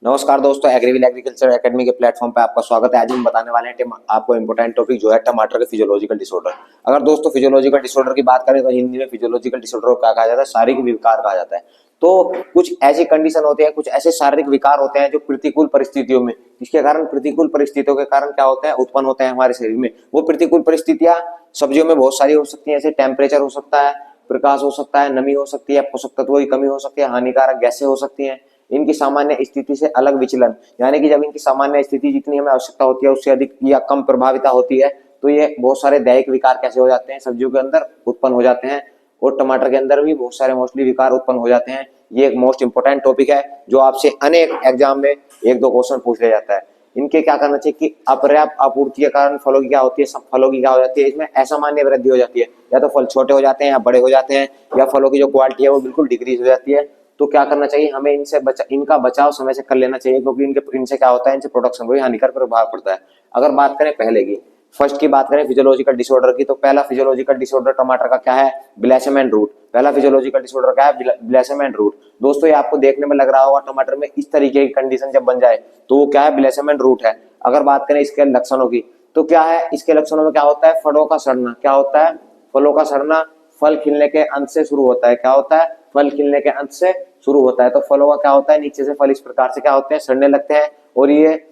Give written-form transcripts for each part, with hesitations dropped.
नमस्कार दोस्तों, एग्रीविल agriculture academy के प्लेटफॉर्म पे आपका स्वागत है। आज हम बताने वाले हैं आपको इंपॉर्टेंट टॉपिक जो है टमाटर के फिजियोलॉजिकल डिसऑर्डर। अगर दोस्तों फिजियोलॉजिकल डिसऑर्डर की बात करें तो हिंदी में फिजियोलॉजिकल डिसऑर्डर को क्या कहा जाता है? शारीरिक विकार कहा जाता है। तो कुछ ऐसी कंडीशन होती है, कुछ ऐसे शारीरिक विकार होते हैं जो प्रतिकूल परिस्थितियों में, इसके कारण प्रतिकूल परिस्थितियों के कारण क्या होते हैं, उत्पन्न होते हैं हमारे शरीर में। वो प्रतिकूल परिस्थितियां सब्जियों में बहुत सारी हो सकती है, जैसे टेम्परेचर हो सकता है, प्रकाश हो सकता है, नमी हो सकती है, पोषक तत्वों की कमी हो सकती है, हानिकारक गैसें हो सकती हैं। इनकी सामान्य स्थिति से अलग विचलन, यानी कि जब इनकी सामान्य स्थिति जितनी हमें आवश्यकता होती है उससे अधिक या कम प्रभाविता होती है, तो ये बहुत सारे दैहिक विकार कैसे हो जाते हैं, सब्जियों के अंदर उत्पन्न हो जाते हैं। और टमाटर के अंदर भी बहुत सारे मोस्टली विकार उत्पन्न हो जाते हैं। ये एक मोस्ट इंपोर्टेंट टॉपिक है जो आपसे अनेक एग्जाम में एक दो क्वेश्चन पूछ लिया जाता है। इनके क्या करना चाहिए कि अपर्याप्त आपूर्ति के कारण फलों की क्या होती है, सब फलों की क्या हो जाती है, इसमें असामान्य वृद्धि हो जाती है। या तो फल छोटे हो जाते हैं या बड़े हो जाते हैं, या फलों की जो क्वालिटी है वो बिल्कुल डिक्रीज हो जाती है। तो क्या करना चाहिए, हमें इनका बचाव समय से कर लेना चाहिए, क्योंकि इनसे क्या होता है, इनसे प्रोडक्शन को भी हानिकारक प्रभाव पड़ता है। अगर बात करें पहले की, फर्स्ट की बात करें फिजियोलॉजिकल डिसऑर्डर की, तो पहला फिजियोलॉजिकल डिसऑर्डर टमाटर का क्या है? ब्लैसम एंड रूट। पहला फिजियोलॉजिकल डिसऑर्डर क्या है? ब्लैसम एंड रूट। दोस्तों ये आपको देखने में लग रहा होगा टमाटर में इस तरीके की कंडीशन जब बन जाए तो वो क्या है? ब्लैसम एंड रूट है। अगर बात करें इसके लक्षणों की, तो क्या है इसके लक्षणों में? क्या होता है? फलों का सड़ना। क्या होता है? फलों का सड़ना। फल खिलने के अंत से शुरू होता है। क्या होता है? फल खिलने के अंत से शुरू होता है। तो फलों का क्या होता है? नीचे से फल इस प्रकार से क्या होते हैं? सड़ने लगते हैं, और ये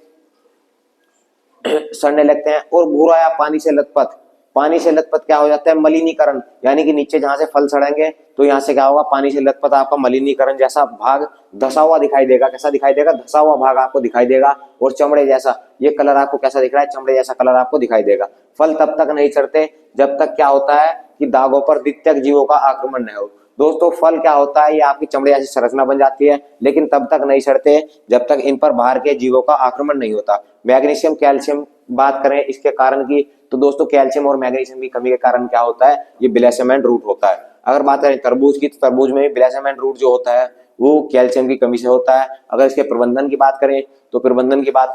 सड़ने लगते हैं। और भूरा या पानी से लथपथ, पानी से लथपथ क्या हो जाता है? मलिनीकरण, यानी कि नीचे जहां से फल सड़ेंगे तो यहाँ से क्या होगा? पानी से लथपथ आपका मलिनीकरण जैसा भाग धसा हुआ दिखाई देगा। कैसा दिखाई देगा? धसा हुआ भाग आपको दिखाई देगा। और चमड़े जैसा, ये कलर आपको कैसा दिख रहा है? चमड़े जैसा कलर आपको दिखाई देगा। फल तब तक नहीं सड़ते जब तक क्या होता है कि दागों पर द्वितीयक जीवों का आक्रमण न हो। दोस्तों फल क्या होता है? ये आपकी चमड़े जैसी संरचना बन जाती है, लेकिन तब तक नहीं सड़ते जब तक इन पर बाहर के जीवों का आक्रमण नहीं होता। मैग्नीशियम कैल्शियम बात करें इसके कारण की, तो दोस्तों कैल्शियम और मैग्नीशियम की कमी के कारण क्या होता है? ये ब्लैसम एंड रूट होता है। अगर बात करें तरबूज की, तो तरबूज में ब्लैसम एंड रूट जो होता है वो कैल्शियम की कमी से होता है। अगर इसके प्रबंधन की बात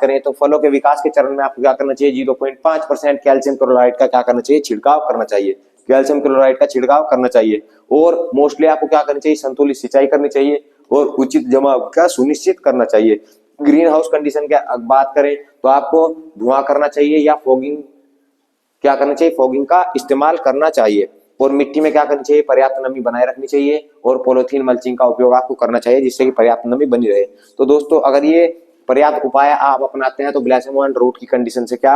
करें तो फलों के विकास के चरण में आपको क्या करना चाहिए? 0.5% कैल्शियम क्लोराइड का क्या करना चाहिए? छिड़काव करना चाहिए। कैल्शियम क्लोराइड का छिड़काव करना चाहिए। और मोस्टली आपको क्या करना चाहिए? संतुलित सिंचाई करनी चाहिए और उचित जमाव का सुनिश्चित करना चाहिए। ग्रीन हाउस कंडीशन की बात करें तो आपको धुआं करना चाहिए या फॉगिंग क्या करना चाहिए? फॉगिंग का इस्तेमाल करना चाहिए। और मिट्टी में क्या करनी चाहिए? पर्याप्त नमी बनाए रखनी चाहिए। और पॉलिथीन मल्चिंग का उपयोग आपको करना चाहिए जिससे कि पर्याप्त नमी बनी रहे। तो दोस्तों अगर ये पर्याप्त उपाय आप अपनाते हैं तो ब्लैसम एंड रूट की कंडीशन से क्या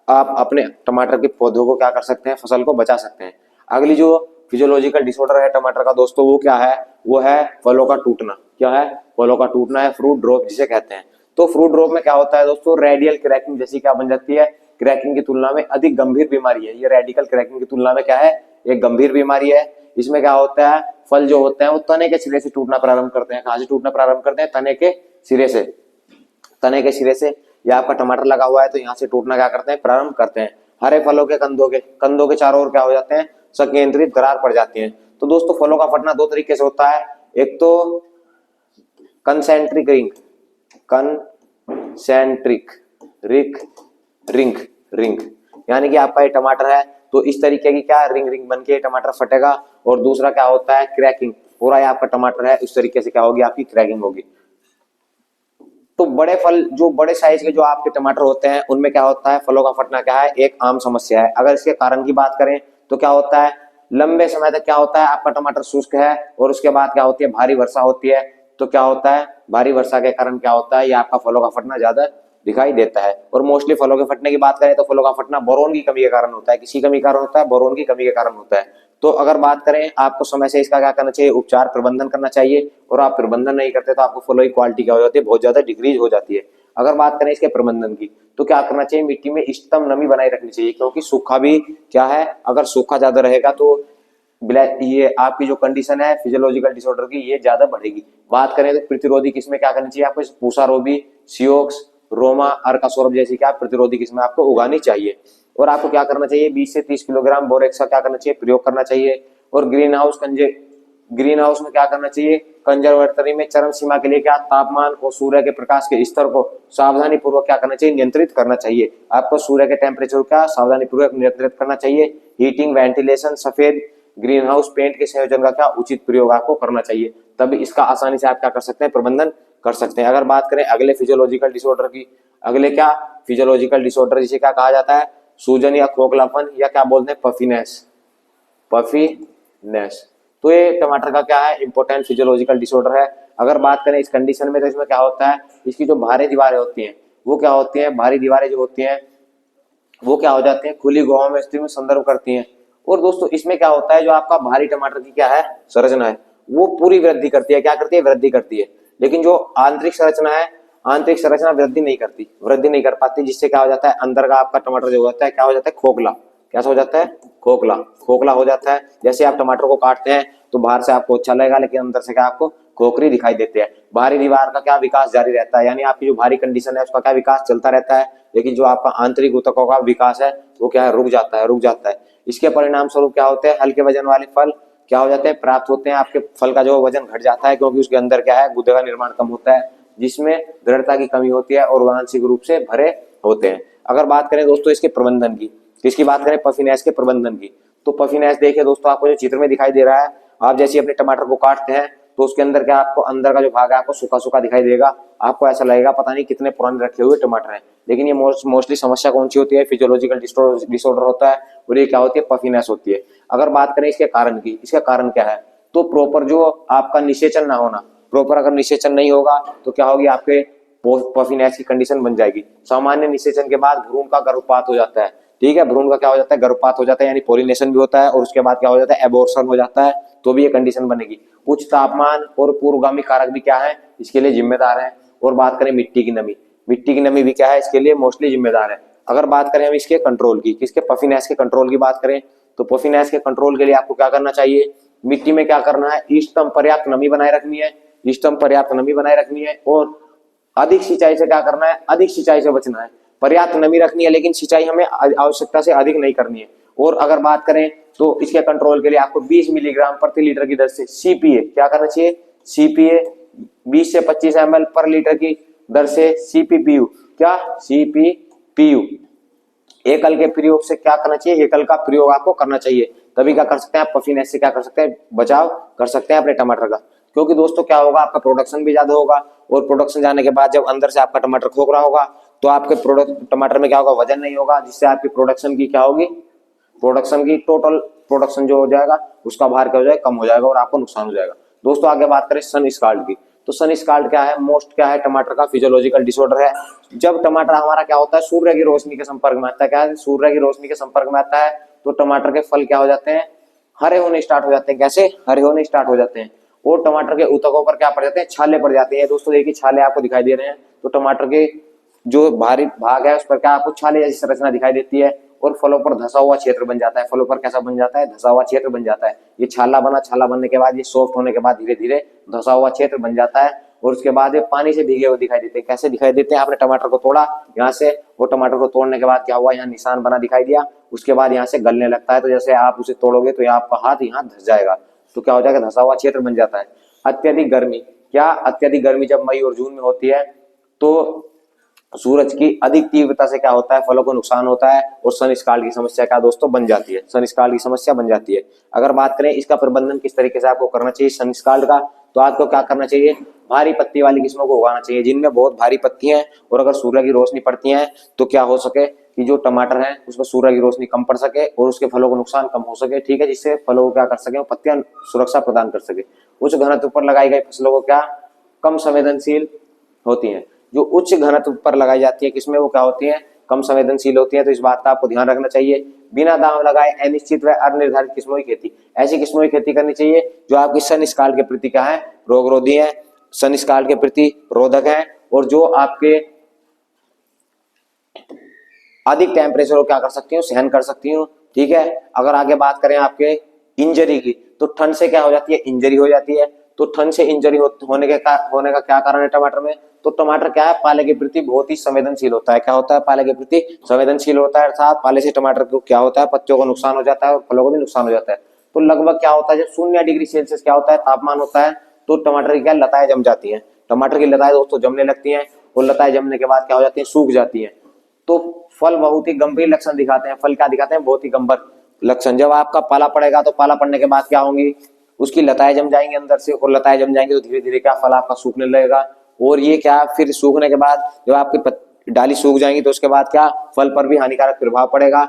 आप अपने टमाटर के पौधों को क्या कर सकते हैं? फसल को बचा सकते हैं। अगली जो फिजियोलॉजिकल डिसऑर्डर है टमाटर का दोस्तों, वो क्या है? वो है फलों का टूटना। क्या है? फलों का टूटना है, फ्रूट ड्रॉप जिसे कहते हैं। तो फ्रूट ड्रॉप में क्या होता है दोस्तों? रेडियल क्रैकिंग जैसी क्या बन जाती है? क्रैकिंग की तुलना में अधिक गंभीर बीमारी है। ये रेडिकल क्रैकिंग की तुलना में क्या है? एक गंभीर बीमारी है। इसमें क्या होता है? फल जो होते हैं वो तने के सिरे से टूटना प्रारंभ करते हैं। कहां से टूटना प्रारंभ करते हैं? तने के सिरे से। तने के सिरे से, या आपका टमाटर लगा हुआ है तो यहाँ से टूटना क्या करते हैं? प्रारंभ करते हैं। हरे फलों के कंदों के चारों ओर क्या हो जाते हैं? संकेंद्रित दरार पड़ जाती है। तो दोस्तों फलों का फटना दो तरीके से होता है। एक तो कंसेंट्रिक रिंग, कंसेंट्रिक रिंग, यानी कि आपका ये टमाटर है तो इस तरीके की क्या रिंग बन के टमाटर फटेगा। और दूसरा क्या होता है? क्रैकिंग। पूरा ये आपका टमाटर है इस तरीके से क्या होगी? आपकी क्रैकिंग होगी। तो बड़े फल, जो बड़े साइज के जो आपके टमाटर होते हैं उनमें क्या होता है? फलों का फटना क्या है? एक आम समस्या है। अगर इसके कारण की बात करें तो क्या होता है? लंबे समय तक क्या होता है? आपका टमाटर शुष्क है और उसके बाद क्या होती है? भारी वर्षा होती है। तो क्या होता है? भारी वर्षा के कारण क्या होता है? ये आपका फलों का फटना ज्यादा दिखाई देता है। और मोस्टली फलों के फटने की बात करें तो फलों का फटना बोरोन की कमी के कारण होता है। किसी कमी के कारण होता है? बोरोन की कमी के कारण होता है। तो अगर बात करें आपको समय से इसका क्या करना चाहिए? उपचार प्रबंधन करना चाहिए। और आप प्रबंधन नहीं करते तो आपको फलों की क्वालिटी क्या हो जाती है? बहुत ज्यादा डिक्रीज हो जाती है। अगर बात करें इसके प्रबंधन की, तो क्या करना चाहिए? मिट्टी में इष्टतम नमी बनाए रखनी चाहिए, क्योंकि सूखा भी क्या है? अगर सूखा ज्यादा रहेगा तो ये आपकी जो कंडीशन है फिजियोलॉजिकल डिसऑर्डर की, ये ज्यादा बढ़ेगी। बात करें तो प्रतिरोधी किस्में क्या करनी चाहिए? आपको पूसा रोबी, सियोक्स, रोमा, अर्कासोरब जैसी क्या प्रतिरोधी किस्में आपको उगानी चाहिए। और आपको क्या करना चाहिए? 20 से 30 किलोग्राम बोरेक्स का क्या करना चाहिए? प्रयोग करना चाहिए। और ग्रीन हाउस में क्या करना चाहिए? कंजर्वेटरी में चरम सीमा के लिए क्या तापमान और सूर्य के प्रकाश के स्तर को सावधानी पूर्वक क्या करना चाहिए? नियंत्रित करना चाहिए। आपको सूर्य के टेम्परेचर क्या सावधानी पूर्वक नियंत्रित करना चाहिए। हीटिंग, वेंटिलेशन, सफेद ग्रीन हाउस पेंट के संयोजन का क्या उचित प्रयोग आपको करना चाहिए। तब इसका आसानी से आप क्या कर सकते हैं? प्रबंधन कर सकते हैं। अगर बात करें अगले फिजियोलॉजिकल डिसऑर्डर की, अगले क्या फिजियोलॉजिकल डिसऑर्डर जिसे क्या कहा जाता है, सूजन या खोखलापन या क्या बोलते हैं पफीनेस, पफीनेस। तो ये टमाटर का क्या है इंपॉर्टेंट फिजियोलॉजिकल डिसऑर्डर है। अगर बात करें इस कंडीशन में तो इसमें क्या होता है, इसकी जो भारी दीवारें होती हैं वो क्या होती हैं, भारी दीवारें जो होती हैं वो क्या हो जाती हैं, खुली गुहाओं में स्थिति में संदर्भ करती हैं। और दोस्तों इसमें क्या होता है, जो आपका भारी टमाटर की क्या है संरचना है वो पूरी वृद्धि करती है, क्या करती है वृद्धि करती है। लेकिन जो आंतरिक संरचना है, आंतरिक संरचना वृद्धि नहीं करती, वृद्धि नहीं कर पाती, जिससे क्या हो जाता है अंदर का आपका टमाटर जो होता है क्या हो जाता है खोखला, कैसा हो जाता है खोखला, खोखला हो जाता है। जैसे आप टमाटर को काटते हैं तो बाहर से आपको अच्छा लगेगा लेकिन अंदर से क्या आपको खोखरी दिखाई देती है। भारी दीवार का क्या विकास जारी रहता है, यानी आपकी जो भारी कंडीशन है उसका क्या विकास चलता रहता है, लेकिन जो आपका आंतरिक ऊतकों का विकास है वो क्या है रुक जाता है, रुक जाता है। इसके परिणाम स्वरूप क्या होते हैं, हल्के वजन वाले फल क्या हो जाते हैं प्राप्त होते हैं। आपके फल का जो वजन घट जाता है क्योंकि उसके अंदर क्या है गुदे का निर्माण कम होता है, जिसमें दृढ़ता की कमी होती है और आंशिक रूप से भरे होते हैं। अगर बात करें दोस्तों इसके प्रबंधन की, किसकी बात करें पफीनेस के प्रबंधन की, तो पफीनेस देखिए दोस्तों आपको जो चित्र में दिखाई दे रहा है, आप जैसे अपने टमाटर को काटते हैं तो उसके अंदर क्या आपको अंदर का जो भाग है आपको सूखा सूखा दिखाई देगा, आपको ऐसा लगेगा पता नहीं कितने पुराने रखे हुए टमाटर हैं। लेकिन ये मोस्टली समस्या कौन सी होती है, फिजियोलॉजिकल डिसऑर्डर होता है और ये क्या होती है पफीनेस होती है। अगर बात करें इसके कारण की, इसका कारण क्या है, तो प्रॉपर जो आपका निषेचन ना होना, प्रॉपर अगर निषेचन नहीं होगा तो क्या होगी आपके पफीनेस की कंडीशन बन जाएगी। सामान्य निषेचन के बाद भ्रूण का गर्भपात हो जाता है, ठीक है, भ्रूण का क्या हो जाता है गर्भपात हो जाता है, यानी पोलिनेशन भी होता है और उसके बाद क्या हो जाता है एबॉर्शन हो जाता है, तो भी ये कंडीशन बनेगी। उच्च तापमान और पूर्वगामी कारक भी क्या है इसके लिए जिम्मेदार है। और बात करें मिट्टी की नमी, मिट्टी की नमी भी क्या है इसके लिए मोस्टली जिम्मेदार है। अगर बात करें हम इसके कंट्रोल की, किसके पफीनेस के कंट्रोल की बात करें, तो पफीनेस के कंट्रोल के लिए आपको क्या करना चाहिए, मिट्टी में क्या करना है, इष्टतम पर्याप्त नमी बनाए रखनी है, इष्टतम पर्याप्त नमी बनाए रखनी है। और अधिक सिंचाई से क्या करना है, अधिक सिंचाई से बचना है। पर्याप्त नमी रखनी है लेकिन सिंचाई हमें आवश्यकता से अधिक नहीं करनी है। और अगर बात करें तो इसके कंट्रोल के लिए आपको 20 मिलीग्राम प्रति लीटर की दर से सीपीए क्या करना चाहिए, सीपीए 20 से 25 ml पर लीटर की दर से सीपीपीयू, क्या सीपीपीयू एकल के प्रयोग से क्या करना चाहिए, एकल का प्रयोग आपको करना चाहिए, तभी क्या कर सकते हैं आप पफीनेस से क्या कर सकते हैं बचाव कर सकते हैं अपने टमाटर का। क्योंकि दोस्तों क्या होगा आपका प्रोडक्शन भी ज्यादा होगा और प्रोडक्शन जाने के बाद जब अंदर से आपका टमाटर खोख रहा होगा तो आपके प्रोडक्ट टमाटर में क्या होगा वजन नहीं होगा, जिससे आपकी प्रोडक्शन की क्या होगी, प्रोडक्शन की टोटल प्रोडक्शन जो हो जाएगा उसका भार क्या हो जाएगा कम हो जाएगा और आपको नुकसान हो जाएगा। दोस्तों आगे बात करें सन स्काल्ड की, तो सन स्काल्ड क्या है, मोस्ट क्या है टमाटर का फिजियोलॉजिकल डिसऑर्डर है। जब टमाटर हमारा क्या होता है सूर्य की रोशनी के संपर्क में आता है, क्या है सूर्य की रोशनी के संपर्क में आता है तो टमाटर के फल क्या हो जाते हैं हरे होने स्टार्ट हो जाते हैं, कैसे हरे होने स्टार्ट हो जाते हैं। और टमाटर के ऊतकों पर क्या पड़ जाते हैं छाले पड़ जाते हैं। दोस्तों देखिए छाले आपको दिखाई दे रहे हैं, तो टमाटर के जो भारी भाग है उस पर क्या आपको छाले जैसी संरचना दिखाई देती है और फलों पर धसा हुआ क्षेत्र बन जाता है। फलों पर कैसा बन जाता है, धसा हुआ क्षेत्र बन जाता है। ये छाला बना, छाला बनने के बाद ये सॉफ्ट होने के बाद धीरे धीरे धसा हुआ क्षेत्र बन जाता है और उसके बाद ये पानी से भीगे हुए दिखाई देते हैं। कैसे दिखाई देते हैं, आपने टमाटर को तोड़ा यहाँ से, वो टमाटर को तोड़ने के बाद क्या हुआ, यहाँ निशान बना दिखाई दिया, उसके बाद यहाँ से गलने लगता है। तो जैसे आप उसे तोड़ोगे तो आपका हाथ यहाँ धस जाएगा, तो क्या हो जाएगा धसा हुआ क्षेत्र बन जाता है। अत्यधिक गर्मी, क्या अत्यधिक गर्मी जब मई और जून में होती है तो सूरज की अधिक तीव्रता से क्या होता है फलों को नुकसान होता है और सन स्काल्ड की समस्या क्या दोस्तों बन जाती है, सन स्काल्ड की समस्या बन जाती है। अगर बात करें इसका प्रबंधन किस तरीके से आपको करना चाहिए सन स्काल्ड का, तो आपको क्या करना चाहिए, भारी पत्ती वाली किस्मों को उगाना चाहिए जिनमें बहुत भारी पत्ती है और अगर सूर्य की रोशनी पड़ती है तो क्या हो सके कि जो टमाटर है उसमें सूर्य की रोशनी कम पड़ सके और उसके फलों को नुकसान कम हो सके, ठीक है, जिससे फलों को क्या कर सके पत्तियां सुरक्षा प्रदान कर सके। उच्च घनत्व पर लगाई गई फसलों को क्या कम संवेदनशील होती है, जो उच्च घनत्व पर लगाई जाती है किसमें वो क्या होती है कम संवेदनशील होती है। तो इस बात का आपको ध्यान रखना चाहिए। बिना दाम लगाए अनिश्चित व अनिर्धारित किस्मों की खेती, ऐसी किस्मों की खेती करनी चाहिए जो आपकी सन स्काल्ड के प्रति क्या है रोगरोधी है, सन स्काल्ड के प्रति रोधक है और जो आपके अधिक टेम्परेचर को क्या कर सकती हूँ सहन कर सकती हूँ, ठीक है। अगर आगे बात करें आपके इंजरी की, तो ठंड से क्या हो जाती है इंजरी हो जाती है। तो ठंड से इंजरी होने का क्या कारण है टमाटर में, तो टमाटर क्या है पाले के प्रति बहुत ही संवेदनशील होता है। क्या होता है पाले के प्रति संवेदनशील होता है, अर्थात पाले से टमाटर को क्या होता है पत्तियों को नुकसान हो जाता है और फलों को भी नुकसान हो जाता है। तो लगभग क्या होता है जब 0 डिग्री सेल्सियस क्या होता है तापमान होता है तो टमाटर की क्या लताएं जम जाती है, टमाटर की लताएं दोस्तों जमने लगती हैं और लताएं जमने के बाद क्या हो जाती है सूख जाती है। तो फल बहुत ही गंभीर लक्षण दिखाते हैं, फल क्या दिखाते हैं बहुत ही गंभीर लक्षण। जब आपका पाला पड़ेगा तो पाला पड़ने के बाद क्या होंगी उसकी लताएं जम जाएंगी अंदर से और लताएं जम जाएंगी तो धीरे धीरे क्या फल आपका सूखने लगेगा और ये क्या फिर सूखने के बाद जब आपकी डाली सूख जाएंगी तो उसके बाद क्या फल पर भी हानिकारक प्रभाव पड़ेगा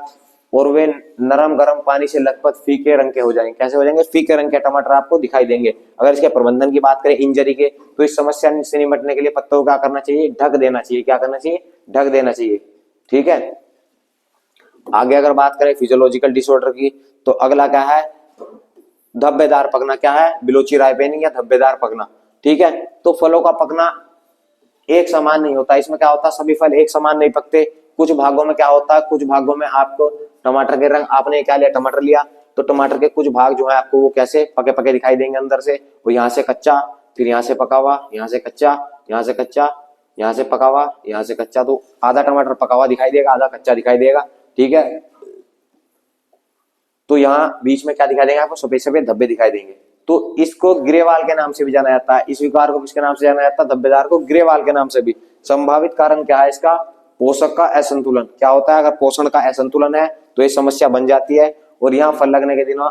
और वे नरम गर्म पानी से लथपथ फीके रंग के हो जाएंगे। कैसे हो जाएंगे? फीके रंग के टमाटर आपको दिखाई देंगे। अगर इसके प्रबंधन की बात करें इंजरी के, तो इस समस्या से निपटने के लिए पत्तों को क्या करना चाहिए? ढक देना चाहिए। क्या करना चाहिए? ढक देना चाहिए। ठीक है। आगे अगर बात करें फिजियोलॉजिकल डिसऑर्डर की, तो अगला क्या है? धब्बेदार पकना। क्या है? बिलोची राइपेनिंग या धब्बेदार पकना। ठीक है। तो फलों का पकना एक समान नहीं होता। इसमें क्या होता है? सभी फल एक समान नहीं पकते। कुछ भागों में क्या होता है? कुछ भागों में आपको टमाटर के रंग, आपने क्या लिया? टमाटर लिया, तो टमाटर के कुछ भाग जो है आपको वो कैसे पके पके दिखाई देंगे अंदर से। वो यहाँ से कच्चा, फिर यहाँ से पका हुआ, यहाँ से कच्चा, यहाँ से कच्चा, यहाँ से पका हुआ, यहाँ से कच्चा। तो आधा टमाटर पका हुआ दिखाई देगा, आधा कच्चा दिखाई देगा। ठीक है। तो यहाँ बीच में क्या दिखाई देंगे आपको? सफेद सफेद धब्बे दिखाई देंगे। तो इसको ग्रेवाल के नाम से भी जाना जाता है। इस विकार को किसके नाम से जाना जाता है? धब्बेदार को ग्रेवाल के नाम से भी। संभावित कारण क्या है इसका? पोषक का असंतुलन। क्या होता है? अगर पोषण का असंतुलन है तो ये समस्या बन जाती है। और यहाँ फल लगने के दिनों,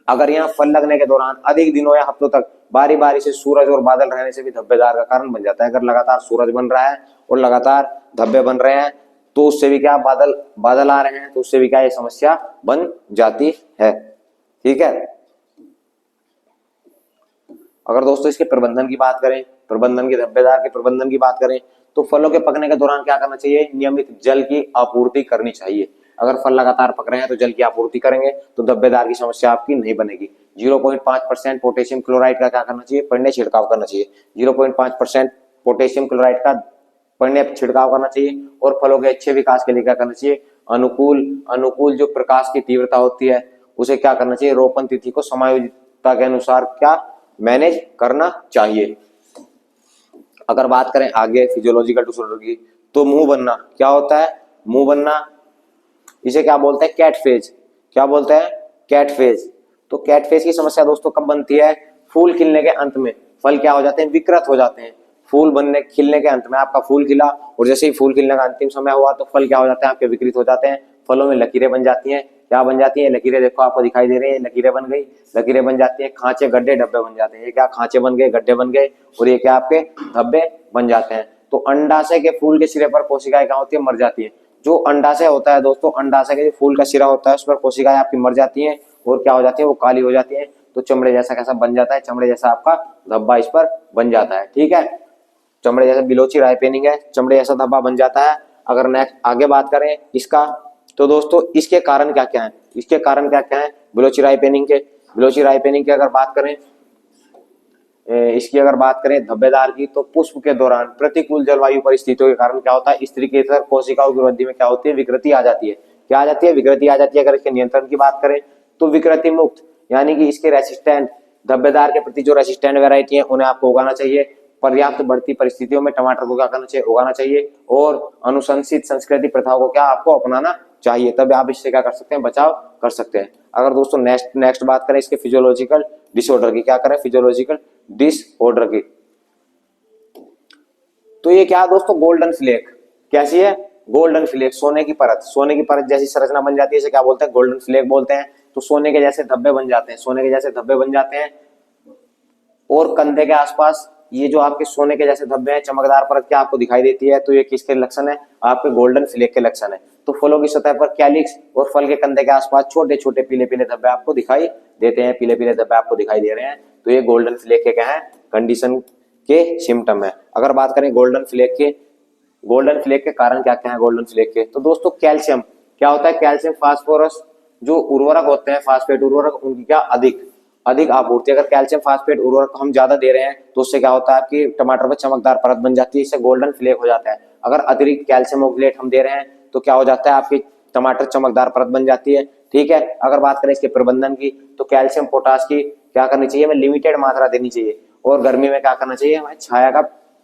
अगर यहाँ फल लगने के दौरान अधिक दिनों या हफ्तों तक बारी बारी से सूरज और बादल रहने से भी धब्बेदार का कारण बन जाता है। अगर लगातार सूरज बन रहा है और लगातार धब्बे बन रहे हैं तो उससे भी क्या बादल आ रहे हैं तो उससे भी क्या ये समस्या बन जाती है। ठीक है। अगर दोस्तों इसके प्रबंधन की बात करें, प्रबंधन के धब्बेदार के प्रबंधन की बात करें, तो फलों के पकने के दौरान क्या करना चाहिए? नियमित जल की आपूर्ति करनी चाहिए। अगर फल लगातार पक रहे हैं तो जल की आपूर्ति करेंगे तो धब्बेदार की समस्या आपकी नहीं बनेगी। 0.5% पोटेशियम क्लोराइड का क्या करना चाहिए? पड़ने छिड़काव करना चाहिए। 0.5% पोटेशियम क्लोराइड का पड़ने छिड़काव करना चाहिए। और फलों के अच्छे विकास के लिए क्या करना चाहिए? अनुकूल जो प्रकाश की तीव्रता होती है उसे क्या करना चाहिए? रोपण तिथि को समायोजितता के अनुसार क्या मैनेज करना चाहिए। अगर बात करें आगे फिजियोलॉजिकल डिसऑर्डर की, तो मुंह बनना। क्या होता है मुंह बनना? इसे क्या बोलते हैं? Cat face. क्या बोलते हैं? Cat face. तो कैट फेज की समस्या दोस्तों कब बनती है? फूल खिलने के अंत में फल क्या हो जाते हैं? विकृत हो जाते हैं। फूल बनने खिलने के अंत में आपका फूल खिला और जैसे ही फूल खिलने का अंतिम समय हुआ तो फल क्या हो जाते हैं? आपके विकृत हो जाते हैं। फलों में लकीरें बन जाती हैं। क्या बन जाती है? लकीरें देखो आपको दिखाई दे रही है। लकीरें बन गई, लकीरें बन जाती है। खांचे, गड्ढे, डब्बे बन जाते हैं। ये क्या? खांचे बन गए, गड्ढे बन गए और ये क्या? आपके धब्बे बन जाते हैं। तो अंडाशय के फूल के सिरे पर कोशिकाएं क्या होती है? मर जाती है। जो अंडाशय होता है दोस्तों, अंडाशय के जो फूल का सिरा होता है उस पर कोशिकाएं आपकी मर जाती हैं और क्या हो जाती है? वो काली हो जाती है। तो चमड़े जैसा कैसा बन जाता है? चमड़े जैसा आपका धब्बा इस पर बन जाता है। ठीक है। चमड़े जैसा बिलोची राइपेनिंग है, चमड़े जैसा धब्बा बन जाता है। अगर नेक्स्ट आगे बात करें इसका, तो दोस्तों इसके कारण क्या क्या है? इसके कारण क्या क्या है बिलोची राइपेनिंग के? बिलोची राइपेनिंग की अगर बात करें, इसकी अगर बात करें धब्बेदार की, तो पुष्प के दौरान प्रतिकूल जलवायु परिस्थितियों के कारण क्या होता है? स्तरीकेतर कोशिकाओं की वृद्धि में क्या होती है? विकृति आ जाती है। क्या आ जाती है? विकृति आ जाती है। अगर इसके नियंत्रण की बात करें तो विकृति मुक्त यानी कि इसके रेसिस्टेंट, धब्बेदार के प्रति जो रेसिस्टेंट वैरायटी है उन्हें आपको उगाना चाहिए। पर्याप्त बढ़ती परिस्थितियों में टमाटर को क्या करना चाहिए? उगाना चाहिए। और अनुशंसित संस्कृति प्रथाओं को क्या आपको अपनाना चाहिए। तब आप इससे क्या कर सकते हैं? बचाव कर सकते हैं। अगर दोस्तों नेक्स्ट बात करें इसके फिजियोलॉजिकल डिसऑर्डर की, क्या करें? फिजियोलॉजिकल डिसऑर्डर की, तो ये क्या दोस्तों? Golden flake. कैसी है? गोल्डन फ्लेक, सोने की परत। सोने की परत जैसी संरचना बन जाती है, इसे क्या बोलते हैं? गोल्डन फ्लेक बोलते हैं। तो सोने के जैसे धब्बे बन जाते हैं, सोने के जैसे धब्बे बन जाते हैं। और कंधे के आसपास ये जो आपके सोने के जैसे धब्बे हैं, चमकदार परत क्या आपको दिखाई देती है, तो ये किसके लक्षण है? आपके गोल्डन फ्लेक के लक्षण है। तो फलों की सतह पर कैलिक्स और फल के कंधे के आसपास छोटे छोटे पीले पीले धब्बे आपको दिखाई देते हैं। पीले पीले धब्बे आपको दिखाई दे रहे हैं, तो ये गोल्डन फ्लेक के क्या है? कंडीशन के सिम्टम है। अगर बात करें गोल्डन फ्लेक के कारण क्या क्या है? गोल्डन फ्लेक के, तो दोस्तों कैल्शियम। क्या होता है? कैल्शियम फास्फोरस जो उर्वरक होते हैं, फास्फेट उर्वरक, उनकी क्या अधिक आपूर्ति। अगर कैल्शियम फास्फेट उर्वरक हम ज्यादा दे रहे हैं तो उससे क्या होता है? आपकी टमाटर पर चमकदार परत बन जाती है, इससे गोल्डन फ्लेक हो जाता है। अगर अतिरिक्त कैल्शियम ऑक्सलेट हम दे रहे हैं तो क्या हो जाता है? आपकी टमाटर चमकदार परत बन जाती है। ठीक है। अगर बात करें इसके प्रबंधन की, तो कैल्शियम पोटास की क्या करनी चाहिए? हमें लिमिटेड मात्रा देनी चाहिए। और गर्मी में क्या करना चाहिए? हमें छाया का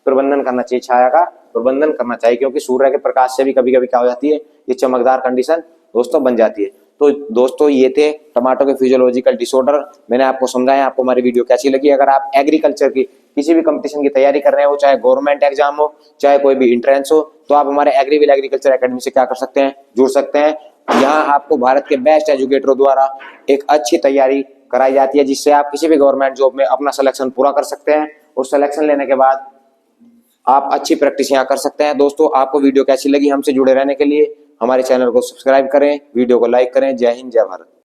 प्रबंधन करना चाहिए। छाया का प्रबंधन करना चाहिए, क्योंकि सूर्य के प्रकाश से भी कभी कभी क्या हो जाती है? ये चमकदार कंडीशन दोस्तों बन जाती है। तो दोस्तों ये थे टमाटो के फिजियोलॉजिकल डिसऑर्डर। मैंने आपको समझाया। आपको हमारी वीडियो कैसी लगी? अगर आप एग्रीकल्चर की किसी भी कंपटीशन की तैयारी कर रहे हो, चाहे गवर्नमेंट एग्जाम हो, चाहे कोई भी एंट्रेंस हो, तो आप हमारे एग्रीविल एग्रीकल्चर एकेडमी से क्या कर सकते हैं? जुड़ सकते हैं। यहाँ आपको भारत के बेस्ट एजुकेटरों द्वारा एक अच्छी तैयारी कराई जाती है, जिससे आप किसी भी गवर्नमेंट जॉब में अपना सिलेक्शन पूरा कर सकते हैं और सिलेक्शन लेने के बाद आप अच्छी प्रैक्टिस यहाँ कर सकते हैं। दोस्तों आपको वीडियो कैसी लगी, हमसे जुड़े रहने के लिए हमारे चैनल को सब्सक्राइब करें, वीडियो को लाइक करें। जय हिंद, जय भारत।